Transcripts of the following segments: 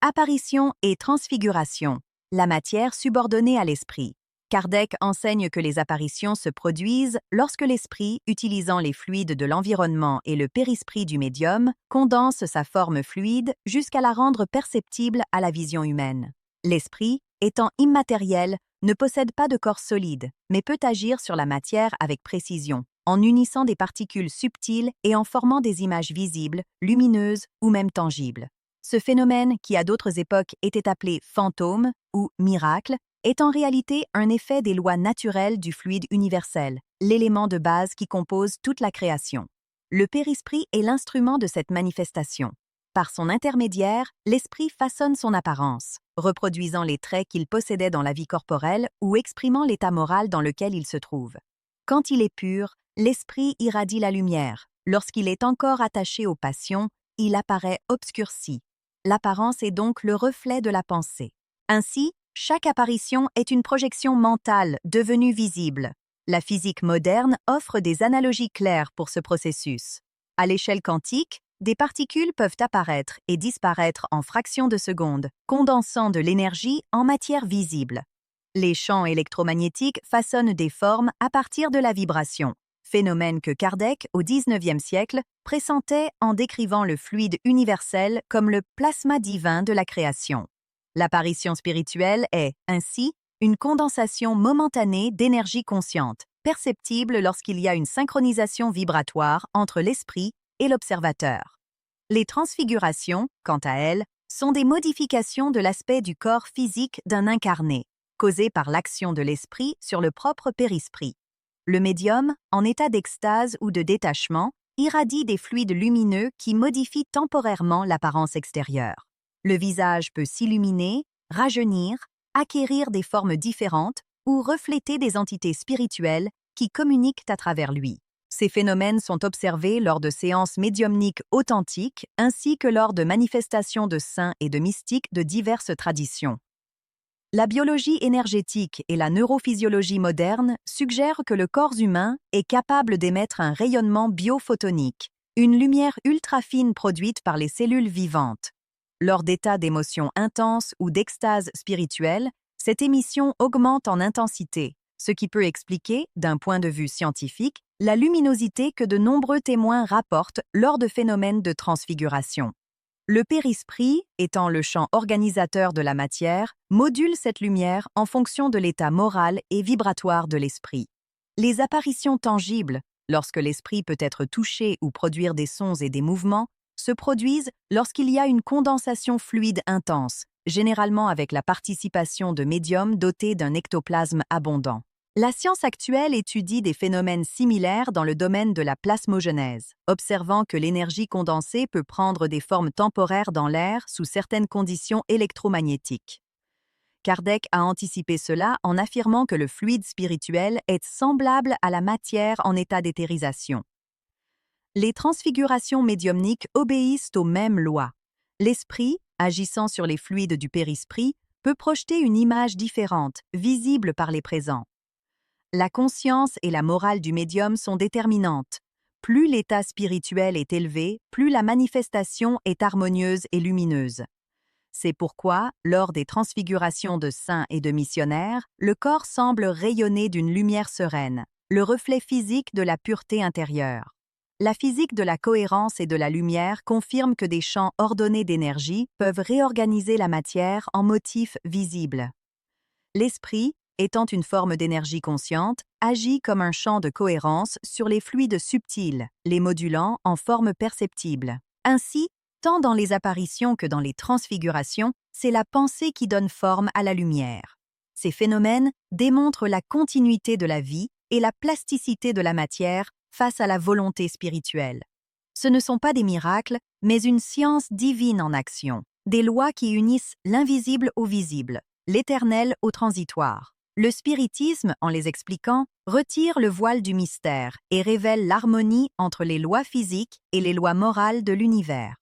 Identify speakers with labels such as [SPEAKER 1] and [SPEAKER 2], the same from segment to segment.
[SPEAKER 1] Apparition et transfiguration, la matière subordonnée à l'esprit. Kardec enseigne que les apparitions se produisent lorsque l'esprit, utilisant les fluides de l'environnement et le périsprit du médium, condense sa forme fluide jusqu'à la rendre perceptible à la vision humaine. L'esprit, étant immatériel, ne possède pas de corps solide, mais peut agir sur la matière avec précision, en unissant des particules subtiles et en formant des images visibles, lumineuses ou même tangibles. Ce phénomène, qui à d'autres époques était appelé fantôme ou miracle, est en réalité un effet des lois naturelles du fluide universel, l'élément de base qui compose toute la création. Le périsprit est l'instrument de cette manifestation. Par son intermédiaire, l'esprit façonne son apparence, reproduisant les traits qu'il possédait dans la vie corporelle ou exprimant l'état moral dans lequel il se trouve. Quand il est pur, l'esprit irradie la lumière. Lorsqu'il est encore attaché aux passions, il apparaît obscurci. L'apparence est donc le reflet de la pensée. Ainsi, chaque apparition est une projection mentale devenue visible. La physique moderne offre des analogies claires pour ce processus. À l'échelle quantique, des particules peuvent apparaître et disparaître en fractions de secondes, condensant de l'énergie en matière visible. Les champs électromagnétiques façonnent des formes à partir de la vibration, phénomène que Kardec, au XIXe siècle, pressentait en décrivant le fluide universel comme le plasma divin de la création. L'apparition spirituelle est, ainsi, une condensation momentanée d'énergie consciente, perceptible lorsqu'il y a une synchronisation vibratoire entre l'esprit et l'observateur. Les transfigurations, quant à elles, sont des modifications de l'aspect du corps physique d'un incarné, causées par l'action de l'esprit sur le propre périsprit. Le médium, en état d'extase ou de détachement, irradie des fluides lumineux qui modifient temporairement l'apparence extérieure. Le visage peut s'illuminer, rajeunir, acquérir des formes différentes ou refléter des entités spirituelles qui communiquent à travers lui. Ces phénomènes sont observés lors de séances médiumniques authentiques ainsi que lors de manifestations de saints et de mystiques de diverses traditions. La biologie énergétique et la neurophysiologie moderne suggèrent que le corps humain est capable d'émettre un rayonnement biophotonique, une lumière ultra fine produite par les cellules vivantes. Lors d'états d'émotion intense ou d'extase spirituelle, cette émission augmente en intensité, ce qui peut expliquer, d'un point de vue scientifique, la luminosité que de nombreux témoins rapportent lors de phénomènes de transfiguration. Le périsprit, étant le champ organisateur de la matière, module cette lumière en fonction de l'état moral et vibratoire de l'esprit. Les apparitions tangibles, lorsque l'esprit peut être touché ou produire des sons et des mouvements, se produisent lorsqu'il y a une condensation fluide intense, généralement avec la participation de médiums dotés d'un ectoplasme abondant. La science actuelle étudie des phénomènes similaires dans le domaine de la plasmogenèse, observant que l'énergie condensée peut prendre des formes temporaires dans l'air sous certaines conditions électromagnétiques. Kardec a anticipé cela en affirmant que le fluide spirituel est semblable à la matière en état d'éthérisation. Les transfigurations médiumniques obéissent aux mêmes lois. L'esprit, agissant sur les fluides du périsprit, peut projeter une image différente, visible par les présents. La conscience et la morale du médium sont déterminantes. Plus l'état spirituel est élevé, plus la manifestation est harmonieuse et lumineuse. C'est pourquoi, lors des transfigurations de saints et de missionnaires, le corps semble rayonner d'une lumière sereine, le reflet physique de la pureté intérieure. La physique de la cohérence et de la lumière confirme que des champs ordonnés d'énergie peuvent réorganiser la matière en motifs visibles. L'esprit, étant une forme d'énergie consciente, agit comme un champ de cohérence sur les fluides subtils, les modulant en forme perceptible. Ainsi, tant dans les apparitions que dans les transfigurations, c'est la pensée qui donne forme à la lumière. Ces phénomènes démontrent la continuité de la vie et la plasticité de la matière face à la volonté spirituelle. Ce ne sont pas des miracles, mais une science divine en action, des lois qui unissent l'invisible au visible, l'éternel au transitoire. Le spiritisme, en les expliquant, retire le voile du mystère et révèle l'harmonie entre les lois physiques et les lois morales de l'univers.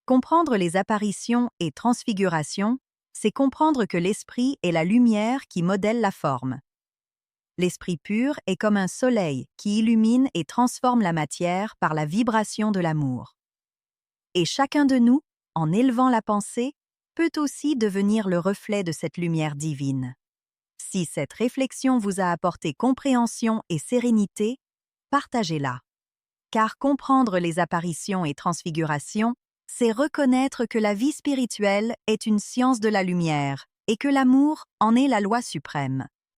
[SPEAKER 1] Comprendre les apparitions et transfigurations, c'est comprendre que l'esprit est la lumière qui modèle la forme. L'esprit pur est comme un soleil qui illumine et transforme la matière par la vibration de l'amour. Et chacun de nous, en élevant la pensée, peut aussi devenir le reflet de cette lumière divine. Si cette réflexion vous a apporté compréhension et sérénité, partagez-la. Car comprendre les apparitions et transfigurations, c'est reconnaître que la vie spirituelle est une science de la lumière et que l'amour en est la loi suprême.